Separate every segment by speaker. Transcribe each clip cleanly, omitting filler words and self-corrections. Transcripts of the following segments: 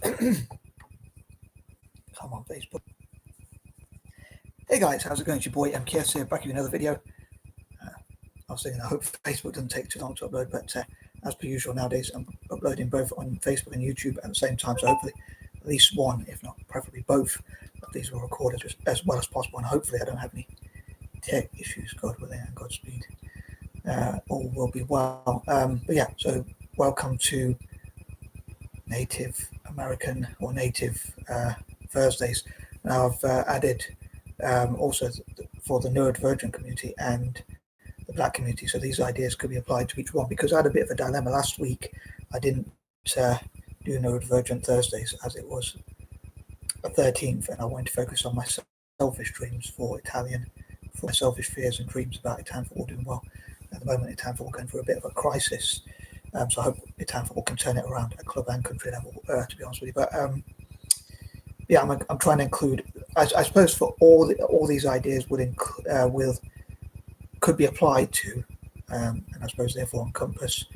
Speaker 1: Come on, Facebook. Hey guys, how's it going? It's your boy M.K.S here, back with another video. I was thinking, I hope Facebook doesn't take too long to upload, but as per usual nowadays, I'm uploading both on Facebook and YouTube at the same time, so hopefully at least one, if not preferably both, of these will record as well as possible, and hopefully I don't have any tech issues, God willing, and Godspeed. All will be well. But yeah, so welcome to Native American or Native Thursdays. Now I've added also for the neurodivergent community and the Black community, so these ideas could be applied to each one, because I had a bit of a dilemma last week. I didn't do neurodivergent Thursdays as it was the 13th, and I wanted to focus on my selfish dreams for Italian, for my selfish fears and dreams about Italian football doing well. At the moment, Italian football going through a bit of a crisis, so I hope Italian football can turn it around at club and country level, to be honest with you. But yeah, I'm trying to include, I suppose, for all these ideas could be applied to, and I suppose therefore encompass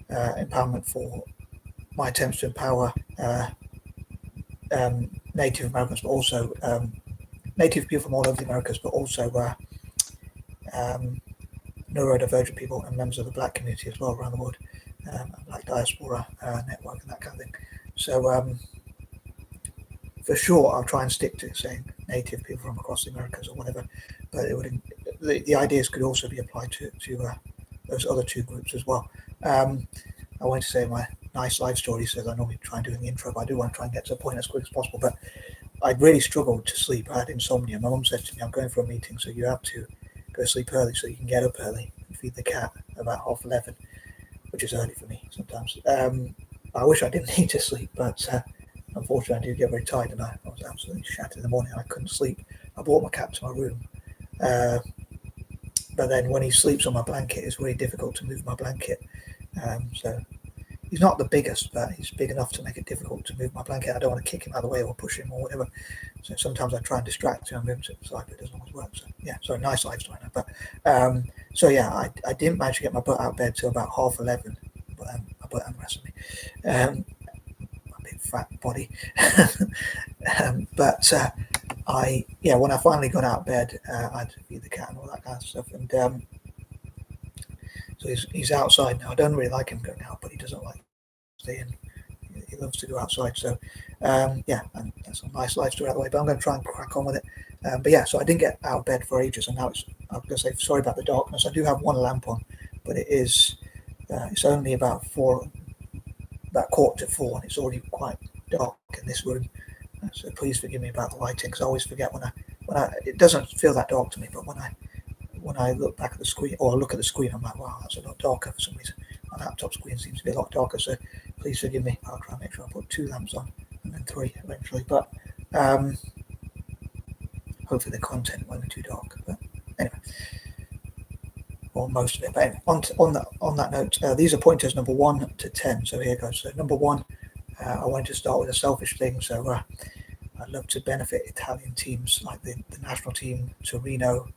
Speaker 1: empowerment for my attempts to empower Native Americans, but also Native people from all over the Americas, but also neurodivergent people and members of the Black community as well around the world, Black diaspora network and that kind of thing. So for sure, I'll try and stick to saying Native people from across the Americas or whatever, but it would, the ideas could also be applied to those other two groups as well. I want to say my nice life story says I normally try and do in the intro, but I do want to try and get to the point as quick as possible. But I really struggled to sleep. I had insomnia. My mum said to me, "I'm going for a meeting, so you have to go to sleep early so you can get up early and feed the cat about 11:30, which is early for me sometimes. I wish I didn't need to sleep, but unfortunately I do get very tired, and I was absolutely shattered in the morning. I couldn't sleep. I brought my cat to my room, but then when he sleeps on my blanket, it's really difficult to move my blanket. So he's not the biggest, but he's big enough to make it difficult to move my blanket. I don't want to kick him out of the way or push him or whatever. So sometimes I try and distract him and move him to the side, but it doesn't always work. So yeah, so nice life story. But so yeah, I didn't manage to get my butt out of bed till about 11:30. But my butt and the rest of me, my big fat body. But when I finally got out of bed, I had to feed the cat and all that kind of stuff, and so he's outside now. I don't really like him going out, but he doesn't like staying. He loves to go outside. So yeah, and that's a nice life story out of the way. But I'm going to try and crack on with it. But yeah, so I didn't get out of bed for ages, and now I'm going to say sorry about the darkness. I do have one lamp on, but it's only about 3:45, and it's already quite dark in this room. So please forgive me about the lighting, because I always forget when I it doesn't feel that dark to me, but when I look back at the screen or look at the screen, I'm like, wow, that's a lot darker for some reason. My laptop screen seems to be a lot darker, so please forgive me. I'll try and make sure I put 2 lamps on and then 3 eventually, but hopefully the content won't be too dark. But anyway, or most of it. But anyway, on that note, these are pointers number 1 to 10. So here goes. So number 1, I wanted to start with a selfish thing. So I'd love to benefit Italian teams like the national team, Torino,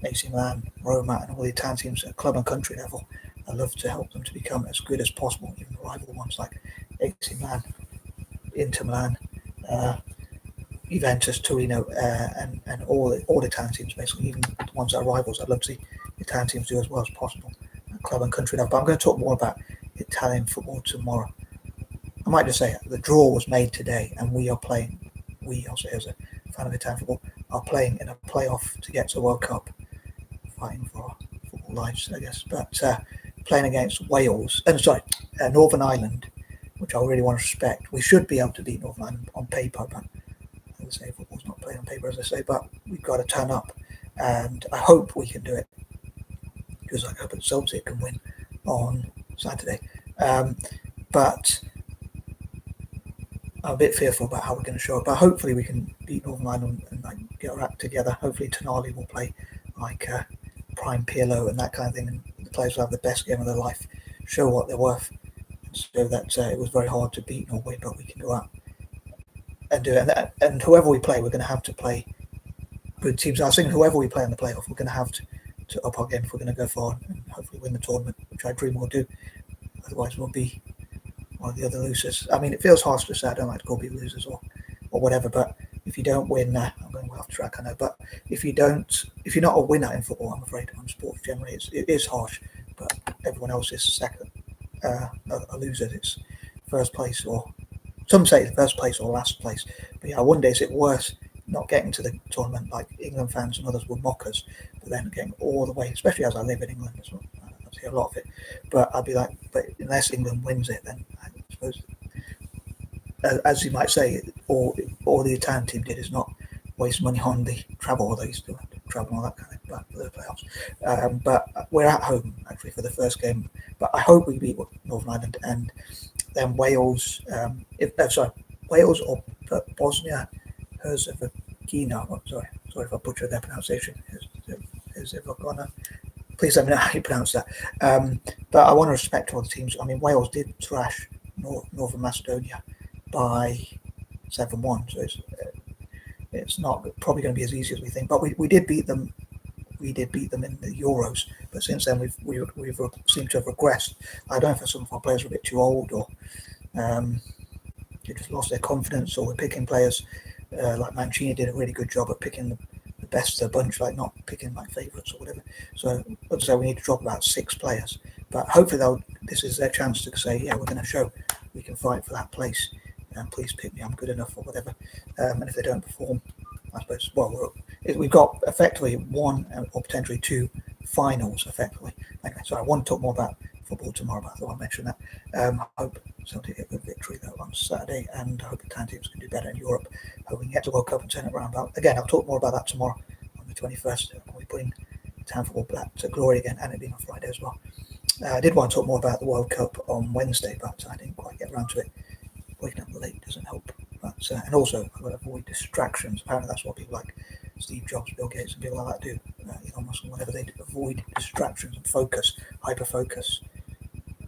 Speaker 1: AC Milan, Roma, and all the Italian teams at club and country level. I'd love to help them to become as good as possible, even the rival ones like AC Milan, Inter Milan, Juventus, Torino, and all the Italian teams, basically, even the ones that are rivals. I'd love to see the Italian teams do as well as possible at club and country level. But I'm going to talk more about Italian football tomorrow. I might just say the draw was made today, and we are playing. I'll say as a fan of Italian football, are playing in a playoff to get to the World Cup, fighting for our football lives, I guess. But playing against Wales, Northern Ireland, which I really want to respect. We should be able to beat Northern Ireland on paper, but as I say, football's not played on paper, as I say. But we've got to turn up, and I hope we can do it, because I hope Celtic can win on Saturday. But I'm a bit fearful about how we're going to show up, but hopefully we can beat Northern Ireland and get our act together. Hopefully Tonali will play like Prime Pirlo and that kind of thing, and the players will have the best game of their life, show what they're worth, and show that it was very hard to beat Norway, but we can go out and do it. And whoever we play, we're going to have to play good teams. I was thinking whoever we play in the playoff, we're going to have to up our game if we're going to go far and hopefully win the tournament, which I dream we'll do. Otherwise we'll be one of the other losers. I mean, it feels harsh to say, I don't like to call people losers or whatever, but if you don't win, I'm going well off track, I know, but if you're not a winner in football, I'm afraid, on sports generally, it is harsh, but everyone else is second, a loser. It's first place, or some say it's first place or last place. But yeah, I wonder, is it worse not getting to the tournament, like England fans and others would mock us, but then getting all the way, especially as I live in England as well, I see a lot of it, but I'd be like, but unless England wins it, then I suppose, as you might say, all the Italian team did is not waste money on the travel, although you still have to travel and all that kind of stuff for the playoffs. But we're at home actually for the first game. But I hope we beat Northern Ireland, and then Wales. Wales or Bosnia Herzegovina. Oh, sorry if I butchered their pronunciation. Herzegovina. Please let me know how you pronounce that. But I want to respect all the teams. I mean, Wales did thrash Northern Macedonia by 7-1, so it's not probably going to be as easy as we think. But we did beat them. We did beat them in the Euros, but since then we've seemed to have regressed. I don't know if some of our players are a bit too old, or they just lost their confidence, or we're picking players like Mancini did a really good job at picking the best of the bunch, like not picking like favourites or whatever. So let's say we need to drop about 6 players, but hopefully this is their chance to say, yeah, we're going to show we can fight for that place, and please pick me, I'm good enough or whatever. And if they don't perform, I suppose, well, we've got effectively 1 or potentially 2 finals effectively. Anyway, so I want to talk more about football tomorrow, but I thought I'd mention that. I hope Celtic get a good victory though on Saturday, and I hope the Italian teams can do better in Europe. Hope we can get to World Cup and turn it around. But again, I'll talk more about that tomorrow on the 21st. We're putting Italian football back to glory again, and it being on Friday as well. I did want to talk more about the World Cup on Wednesday, but I didn't quite get around to it. Waking up late doesn't help. But and also, I've got to avoid distractions. Apparently, that's what people like Steve Jobs, Bill Gates, and people like that do. Elon Musk, whatever they do, avoid distractions and focus, hyper focus,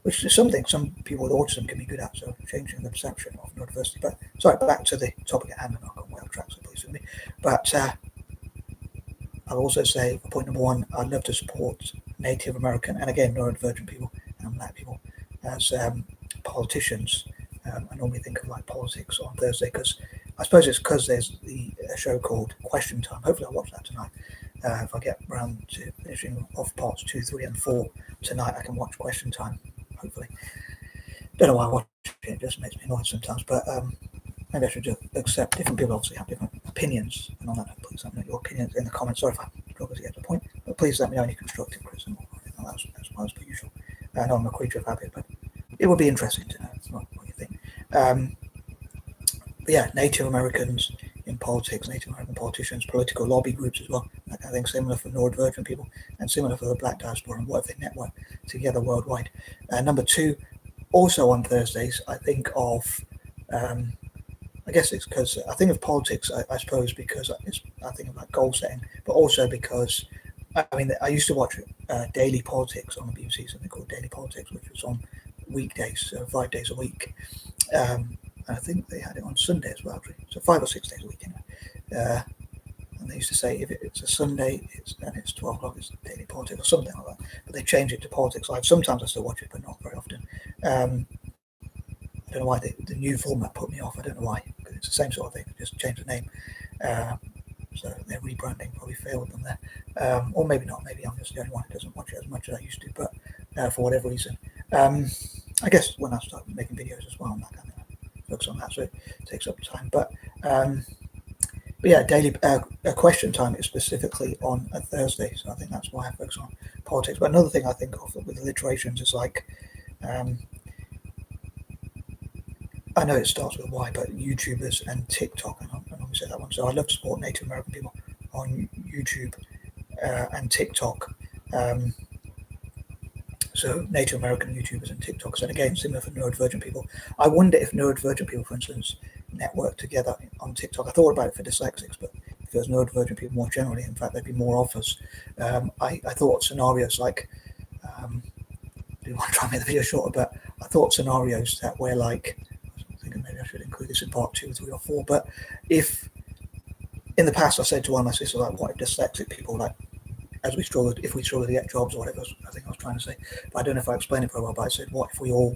Speaker 1: which is something some people with autism can be good at. So changing the perception of neurodiversity. But sorry, back to the topic at hand, and I've got way off track, so please with me. But I'll also say, for point number 1, I'd love to support Native American and again neurodivergent people and Black people as politicians. I normally think of like politics on Thursday, because I suppose it's because there's a show called Question Time. Hopefully I'll watch that tonight. If I get around to finishing off parts 2, 3 and 4 tonight, I can watch Question Time, hopefully. Don't know why I watch it, it just makes me annoyed sometimes, but maybe I should just accept different people obviously have different opinions, and on that note, please let me know your opinions in the comments. Sorry if I struggle to get to the point, but please let me know any constructive criticism or anything like that, as well as per usual. I know I'm a creature of habit, but it would be interesting to know what you think. But yeah, Native Americans in politics, Native American politicians, political lobby groups as well. That kind of thing, similar for neurodivergent people and similar for the Black diaspora, and what if they network together worldwide. Number 2, also on Thursdays, I think of, I guess it's because I think of politics, I suppose, because I think of like goal setting, but also because, I mean, I used to watch Daily Politics on the BBC, something called Daily Politics, which was on weekdays, 5 days a week. And I think they had it on Sunday as well, actually. So 5 or 6 days a week, anyway. And they used to say if it's a Sunday, it's 12 o'clock, it's Daily Politics or something like that. But they changed it to Politics Live. Sometimes I still watch it, but not very often. I don't know why the new format put me off. I don't know why, because it's the same sort of thing. Just change the name. So their rebranding probably failed them there. Or maybe not. Maybe I'm just the only one who doesn't watch it as much as I used to, but for whatever reason. I guess when I start making videos as well, I'm not going to focus on that, so it takes up time. But yeah, daily question time is specifically on a Thursday, so I think that's why I focus on politics. But another thing I think of with alliterations is like, I know it starts with Y, but YouTubers and TikTok, and I normally say that one. So I love to support Native American people on YouTube and TikTok. So Native American YouTubers and TikToks, and again, similar for neurodivergent people. I wonder if neurodivergent people, for instance, network together on TikTok. I thought about it for dyslexics, but if there's neurodivergent people more generally, in fact, there'd be more of us. I thought of scenarios like, I didn't want to try and make the video shorter, but I thought scenarios that were like, I was thinking maybe I should include this in part 2, 3 or 4, but if in the past I said to one of my sisters, like, what if dyslexic people, like, if we struggle to get jobs or whatever, I think I was trying to say, but I don't know if I explained it very well, but I said, what if we all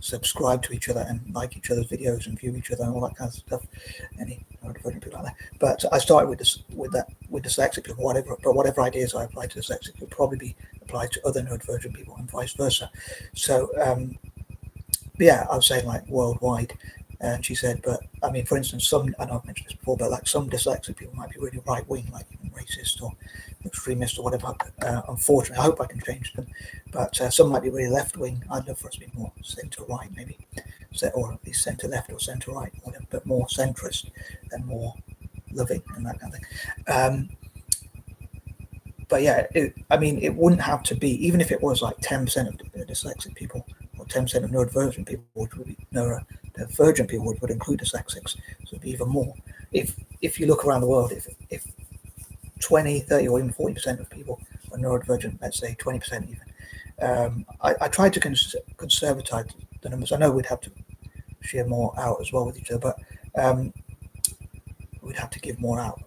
Speaker 1: subscribe to each other and like each other's videos and view each other and all that kind of stuff. Any neurodivergent people like that. But I started with dyslexic people, whatever ideas I apply to dyslexic will probably be applied to other neurodivergent people and vice versa. So yeah, I was saying like worldwide. And she said, but I mean, for instance, I know I've mentioned this before, but like some dyslexic people might be really right wing, like racist or extremist or whatever. Unfortunately, I hope I can change them. But some might be really left wing. I'd love for us to be more centre right, maybe, or at least centre left or centre right, or whatever, but more centrist and more loving and that kind of thing. But yeah, I mean, it wouldn't have to be, even if it was like 10% of dyslexic people or 10% of neurodivergent people, which would be neurodivergent people would include dyslexics, so it'd be even more. If you look around the world, if 20, 30, or even 40% of people are neurodivergent, let's say 20% even, I tried to conservatize the numbers. I know we'd have to share more out as well with each other, but we'd have to give more out,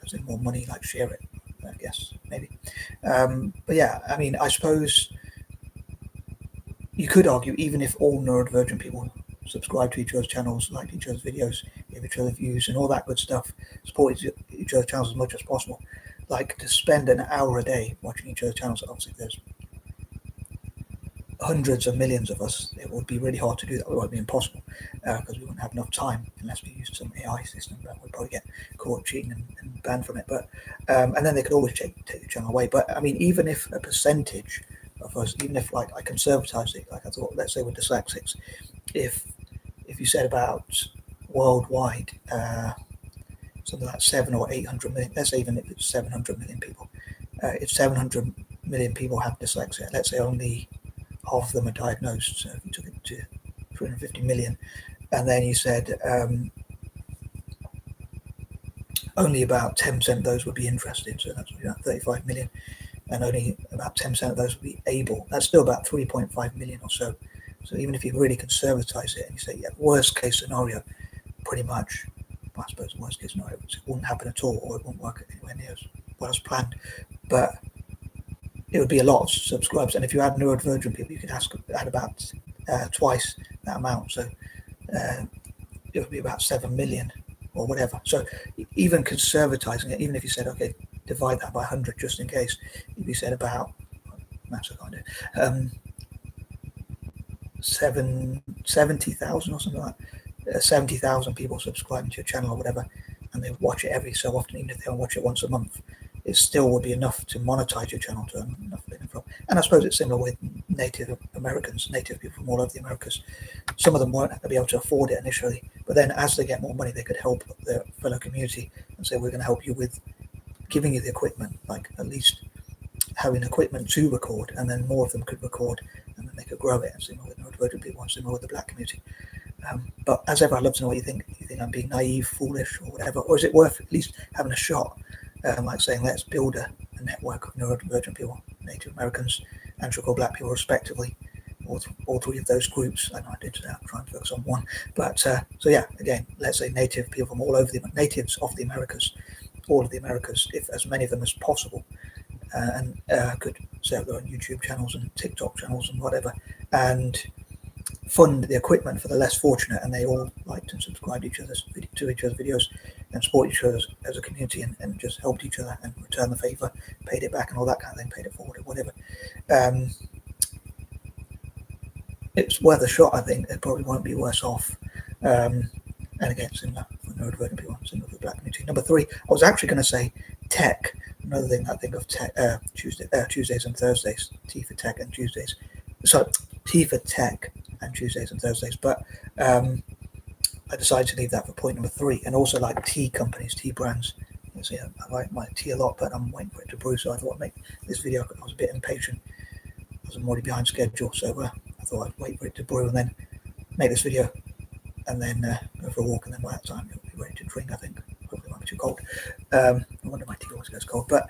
Speaker 1: as in more money, like share it, I guess, maybe. But yeah, I mean, I suppose you could argue, even if all neurodivergent people subscribe to each other's channels, like each other's videos, give each other views and all that good stuff, support each other's channels as much as possible, like to spend an hour a day watching each other's channels. Obviously there's hundreds of millions of us, it would be really hard to do that. It would be impossible, because we wouldn't have enough time unless we used some AI system that would probably get caught cheating and banned from it. But and then they could always take the channel away. But I mean, even if a percentage of us, even if like I conservatize it, like I thought, let's say with dyslexics, if you said about worldwide, something like 700 or 800 million, let's say even if it's 700 million people, if 700 million people have dyslexia, let's say only half of them are diagnosed, so if you took it to 350 million, and then you said only about 10% of those would be interested, so that's about 35 million, and only about 10% of those would be able, that's still about 3.5 million or so. So even if you really conservatize it and you say, yeah, worst case scenario, pretty much, well, I suppose worst case scenario, it wouldn't happen at all, or it wouldn't work anywhere near as well as planned, but it would be a lot of subscribers. And if you add neurodivergent people, you could add about twice that amount, so it would be about 7 million or whatever. So even conservatizing it, even if you said, okay, divide that by 100 just in case, if you said about, maths I can't do, 70,000 or something like that, 70,000 people subscribing to your channel or whatever, and they watch it every so often, even if they don't watch it once a month, it still would be enough to monetize your channel, to earn enough income from. And I suppose it's similar with Native Americans, native people from all over the Americas. Some of them won't be able to afford it initially, but then as they get more money, they could help their fellow community and say, we're going to help you with giving you the equipment, like at least having equipment to record, and then more of them could record, and then they could grow it, and similar with neurodivergent people, and similar with the black community. But as ever, I'd love to know what you think. Do you think I'm being naive, foolish, or whatever, or is it worth at least having a shot? Like saying, let's build a network of neurodivergent people, Native Americans, and so-called black people, respectively, all three of those groups. I know I did that, I'm trying to focus on one. But so yeah, again, let's say native people from all over the natives of the Americas, all of the Americas, if as many of them as possible, and could set up their own YouTube channels and TikTok channels and whatever, and fund the equipment for the less fortunate, and they all liked and subscribed to each other's videos and support each other as a community, and just helped each other and returned the favor, paid it back and all that kind of thing, paid it forward or whatever. It's worth a shot. I think it probably won't be worse off. And again, similar for neurodivergent people, similar for the black community. Number 3, I was actually going to say tech. Another thing I think of tech, Tuesdays and Thursdays, T for tech and Tuesdays. So T for tech and Tuesdays and Thursdays, but I decided to leave that for point number 3. And also like tea companies, tea brands. You see, I like my tea a lot, but I'm waiting for it to brew, so I thought I'd make this video. I was a bit impatient. I'm already behind schedule, so I thought I'd wait for it to brew and then make this video, and then go for a walk, and then by that time it'll be ready to drink, I think. Hopefully it won't be too cold. I wonder my tea always goes cold. But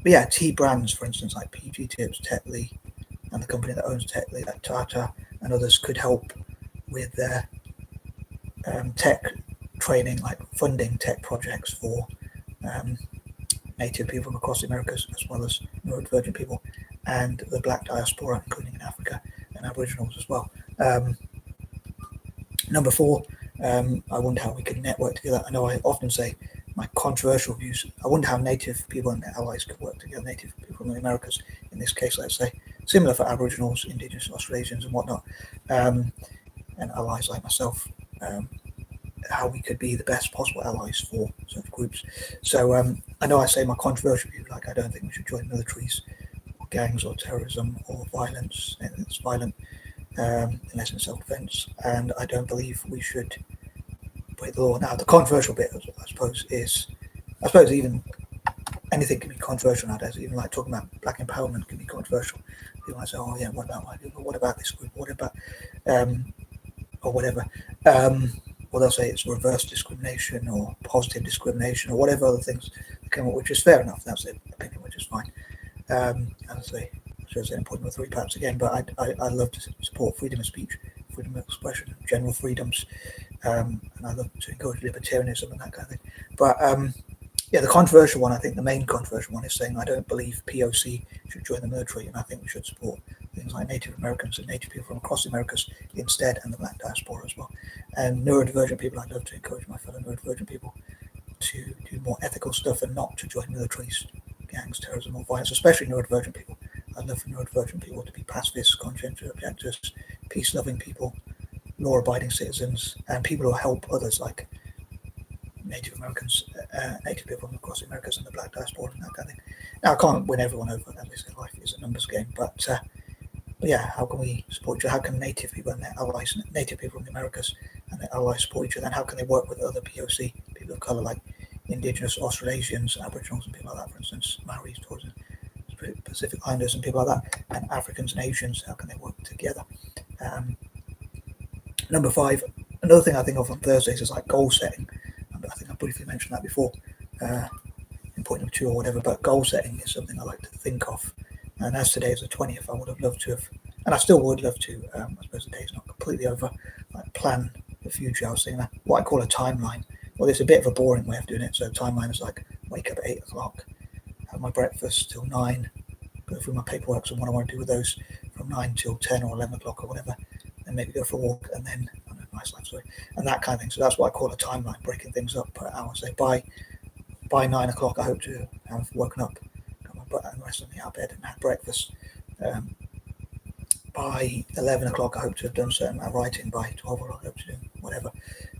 Speaker 1: yeah, tea brands, for instance, like PG Tips, Tetley, and the company that owns Tetley, like Tata and others, could help with their tech training, like funding tech projects for native people from across the Americas, as well as neurodivergent people and the black diaspora, including in Africa, and Aboriginals as well. Number 4, I wonder how we could network together. I know I often say my controversial views. I wonder how Native people and their allies could work together. Native people from the Americas, in this case, let's say, similar for Aboriginals, Indigenous Australians, and whatnot, and allies like myself. How we could be the best possible allies for such groups. So I know I say my controversial view, like I don't think we should join militaries or gangs or terrorism or violence, anything that's violent, unless in self-defense, and I don't believe we should break the law. Now the controversial bit, I suppose, is even anything can be controversial nowadays. Even like talking about black empowerment can be controversial. People might say, oh yeah, what about white people, what about this group, what about or whatever, or they'll say it's reverse discrimination or positive discrimination or whatever other things come up, which is fair enough. That's their opinion, which is fine. As I say, shows an point with 3 perhaps again, but I love to support freedom of speech, freedom of expression, general freedoms, and I love to encourage libertarianism and that kind of thing. But yeah, the controversial one, I think the main controversial one is saying I don't believe POC should join the military, and I think we should support things like Native Americans and Native people from across the Americas instead, and the black diaspora as well. And neurodivergent people, I'd love to encourage my fellow neurodivergent people to do more ethical stuff and not to join militaries, gangs, terrorism, or violence, especially neurodivergent people. I'd love for neurodivergent people to be pacifists, conscientious objectors, peace-loving people, law-abiding citizens, and people who help others, like Native Americans, Native people from across the Americas and the black diaspora and that kind of thing. Now, I can't win everyone over, as they say, life is a numbers game, but yeah, how can we support each other? How can Native people and their allies, Native people from the Americas and their allies support each other? And how can they work with other POC, people of colour, like Indigenous Australasians, Aboriginals and people like that, for instance, Maoris, Torres, Pacific Islanders and people like that, and Africans and Asians, how can they work together? Number 5, another thing I think of on Thursdays is like goal setting. I think I briefly mentioned that before in point number 2 or whatever, but goal setting is something I like to think of. And as today is the 20th, I would have loved to have, and I still would love to, I suppose the day is not completely over, like plan the future. I was thinking what I call a timeline. Well, it's a bit of a boring way of doing it. So a timeline is like wake up at 8 o'clock, have my breakfast till 9, go through my paperwork and what I want to do with those from 9 till 10 or 11 o'clock or whatever, and maybe go for a walk, and then nice life story and that kind of thing. So that's what I call a timeline, breaking things up per hour. So by 9 o'clock I hope to have woken up, got my butt and the rest of me out of bed and had breakfast. By 11 o'clock I hope to have done certain amount of writing. By 12 o'clock I hope to do whatever,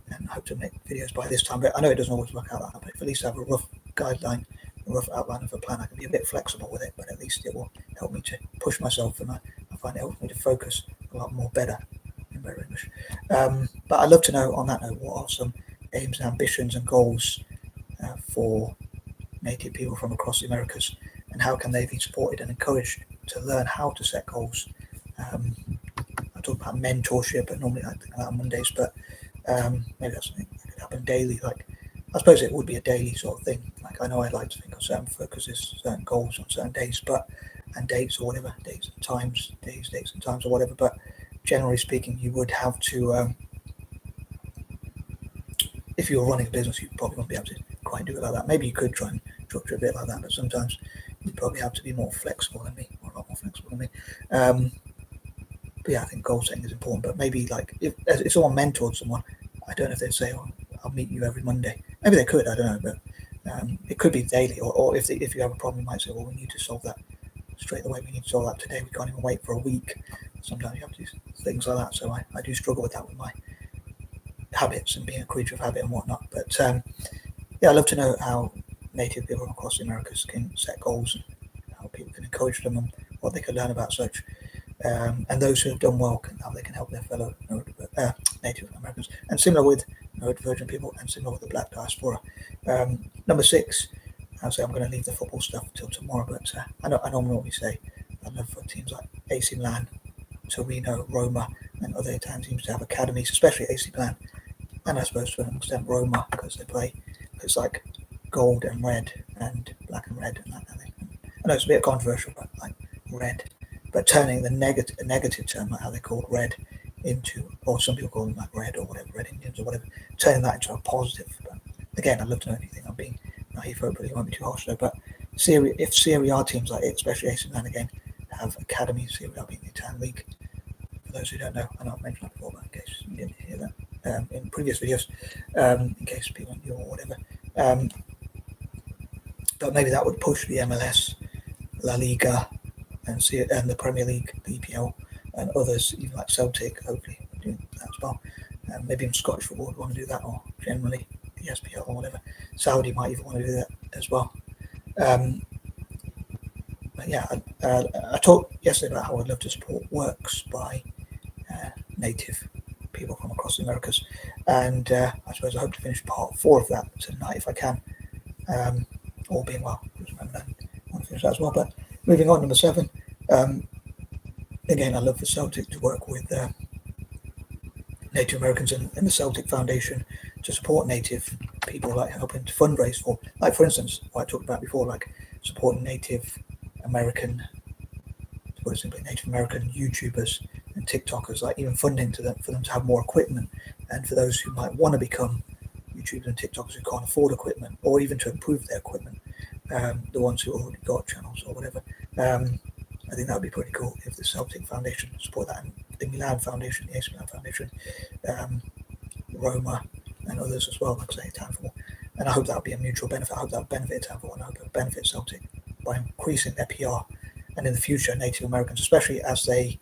Speaker 1: and I hope to make videos by this time. But I know it doesn't always work out like that, but if at least I have a rough guideline, a rough outline of a plan, I can be a bit flexible with it, but at least it will help me to push myself, and I find it helps me to focus a lot more better in better English. But I'd love to know, on that note, what are some aims and ambitions and goals for Native people from across the Americas, and how can they be supported and encouraged to learn how to set goals? I talk about mentorship, but normally I think that on Mondays, but maybe that's something that could happen daily. Like, I suppose it would be a daily sort of thing. Like, I know I'd like to think of certain focuses, certain goals on certain days, and dates or whatever, dates and times, dates and times or whatever, but generally speaking, you would have to, if you were running a business, you probably wouldn't be able to quite do it like that. Maybe you could try and structure a bit like that, but sometimes you probably have to be more flexible than me, or a lot more flexible than me. But yeah, I think goal setting is important. But maybe like if someone mentored someone, I don't know if they'd say, "Oh, I'll meet you every Monday." Maybe they could. I don't know, but it could be daily. Or if you have a problem, you might say, "Well, we need to solve that straight away. We need to solve that today. We can't even wait for a week." Sometimes you have to do things like that. So I do struggle with that with my habits and being a creature of habit and whatnot. But yeah, I'd love to know how Native people across the Americas can set goals and how people can encourage them and what they can learn about such. And those who have done well, how they can help their fellow Native Americans. And similar with neurodivergent people, and similar with the black diaspora. Number 6, I'll say I'm going to leave the football stuff till tomorrow, but I normally say I love for teams like AC Milan, Torino, Roma, and other Italian teams to have academies, especially AC Milan, and I suppose to an extent Roma, because they play, it's like gold and red and black and red and that kind of thing. I know it's a bit controversial, but like red, but turning the negative term, like how they call red, into, or some people call them like red or whatever, red Indians or whatever, turning that into a positive. But again, I'd love to know if you think I'm being naive, hopefully it won't be too harsh though. But if Serie A teams like it, especially AC Milan again, have academies, Serie A being the Italian league, For those who don't know, I know I've mentioned that before, but in case you didn't hear that in previous videos, in case people knew or whatever. But maybe that would push the MLS, La Liga, and the Premier League, the EPL, and others, even like Celtic, hopefully doing that as well. Maybe in Scottish football would want to do that, or generally the SPL or whatever. Saudi might even want to do that as well. But yeah, I talked yesterday about how I'd love to support works by native people from across the Americas, and I suppose I hope to finish part 4 of that tonight if I can, all being well. Remember that, I want to finish that as well. But moving on, number 7. Again, I love for Celtic to work with Native Americans and the Celtic Foundation to support Native people, like helping to fundraise for, like for instance, what I talked about before, like supporting Native American, to put it simply, Native American YouTubers and TikTokers, like even funding to them for them to have more equipment, and for those who might want to become YouTubers and TikTokers who can't afford equipment, or even to improve their equipment, the ones who already got channels or whatever. I think that would be pretty cool if the Celtic Foundation support that, and the Milan Foundation, the AC Milan Foundation, Roma, and others as well, like I say, Tanfor. And I hope that would be a mutual benefit. I hope that would benefit Tanfor, and I hope it would benefit Celtic by increasing their PR. And in the future, Native Americans, especially as they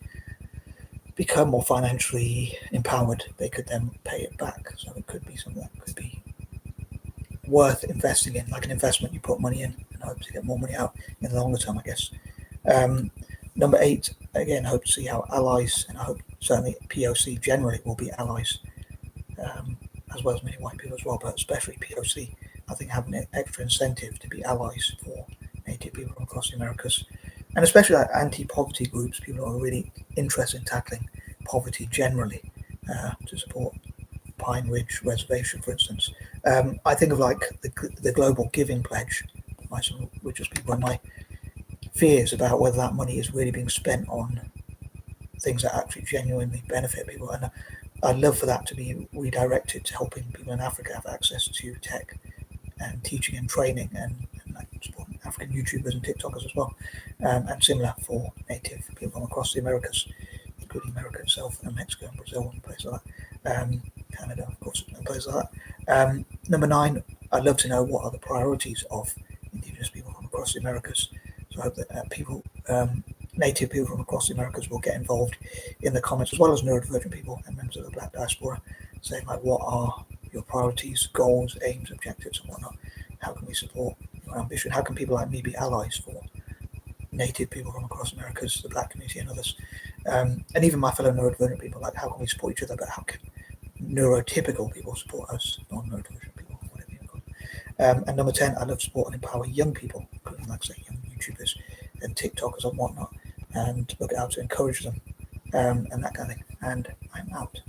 Speaker 1: become more financially empowered, they could then pay it back. So it could be something that could be worth investing in, like an investment. You put money in and hope to get more money out in the longer term, I guess. Number 8, again, I hope to see how allies, and I hope certainly POC generally will be allies, as well as many white people as well, but especially POC, I think having an extra incentive to be allies for Native people from across the Americas, and especially like anti-poverty groups, people who are really interested in tackling poverty generally, to support Pine Ridge Reservation, for instance. I think of like the Global Giving Pledge, which just be one of my fears about whether that money is really being spent on things that actually genuinely benefit people. And I'd love for that to be redirected to helping people in Africa have access to tech and teaching and training, and like supporting African YouTubers and TikTokers as well. And similar for Native people from across the Americas, including America itself, and Mexico and Brazil and places like that. Canada, of course, and places like that. Number 9, I'd love to know what are the priorities of Indigenous people from across the Americas. So I hope that people, Native people from across the Americas, will get involved in the comments, as well as neurodivergent people and members of the Black diaspora, saying like, what are your priorities, goals, aims, objectives, and whatnot? How can we support your ambition? How can people like me be allies for Native people from across Americas, the Black community, and others? And even my fellow neurodivergent people, like how can we support each other, but how can neurotypical people support us, non-neurodivergent people, whatever you call it. And number 10, I love to support and empower young people, including, like I say, young YouTubers and TikTokers and whatnot, and look at how to encourage them, and that kind of thing. And I'm out.